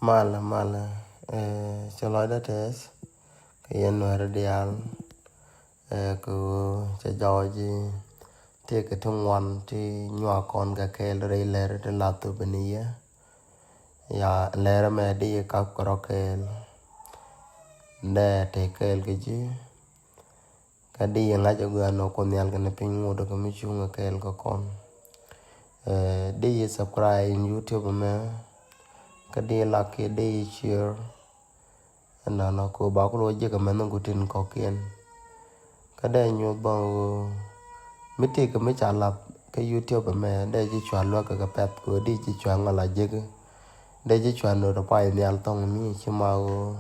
mala chalo da tes ke yen wer dial ku cha joji te ke tungwan ti nywa kon ga kel re ler de latu beniya ya ler me di ka krokel ne te kel ke ji ka di nga jo ga no kon yal ke ne pin ngudo ko mi chunga kel ko kon di subscribe in YouTube me ka di la ke di share na no ko ba ko je ka men ngutin ko kien ka da nyu ba mi ti ka mi cha la ke YouTube me da ji chwa lo ka pet ko di ji chwa ngala je ke da ji chwa no pa ni al tong mi chi ma o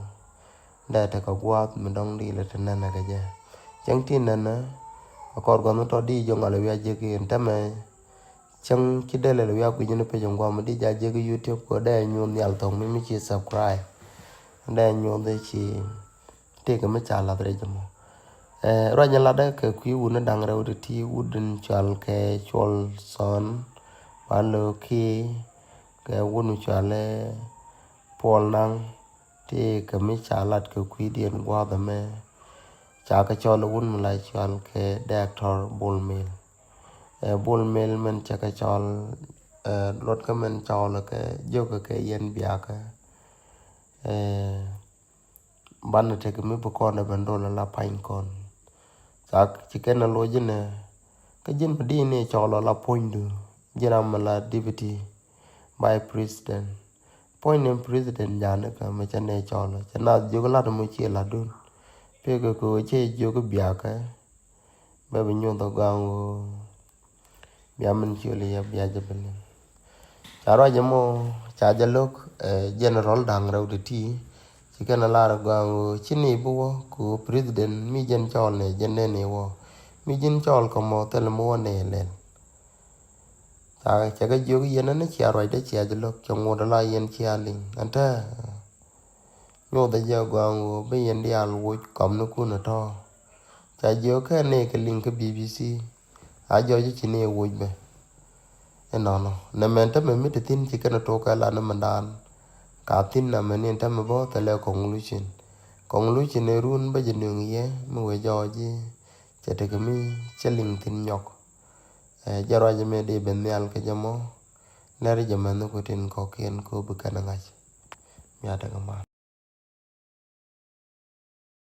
da ta ka gwa mi dong di le na na ka je chang tin na na ko go no to di jo ngala wi je ke ta me chang ki de le wi ku ji no pe jo ngwa mi di ja je ke YouTube ko da nyu ni al tong mi chi subscribe da nyu de chi te ka mi cha la de jo mo ra nya la da ke ku u na dang ra u ti u din chal ke chol son ba lo ki ke u nu chale pol nang ti ka mi cha lat ke ku dien gwa da me cha ka chol un la chal ke doctor bulmil bulmil men cha ka chol lot ka men chol ke jo ke yen bia ka ban te ke mi bu ko na ban do la pain kon sak ci ken lo jine ka jin di ne cholo la poindu jiram la deputy by president point in president jane ka me chane cholo chana jogo la mo chi la dun pe ko che jogo bia ka ba bi nyu do gango bia men chi le ya bia je ben charo jamo cha jalok general dang raw de ti ci ken la ra gango chini bu ko president mi jen chol ne jenne ne wo mi jin chol ko mo tel mo ne len ta cha ga jo yen ne chi aro de chi ajlo cho mo da la yen chi alin anta no da ja gwango be yen dia lu kom no ku na to cha jo ka ne ke link BBC a jo chi ne wo be no na men ta me mi tin chi kana to ka la na mandan ka tin na men ta me bo ta le conclusion ne run ba jenu ye mo we joji chete ke mi cheling tin nyok jaro je me de ben yal ke jamo ler je man ko tin ko ken ko bu kana ngach ya ta ma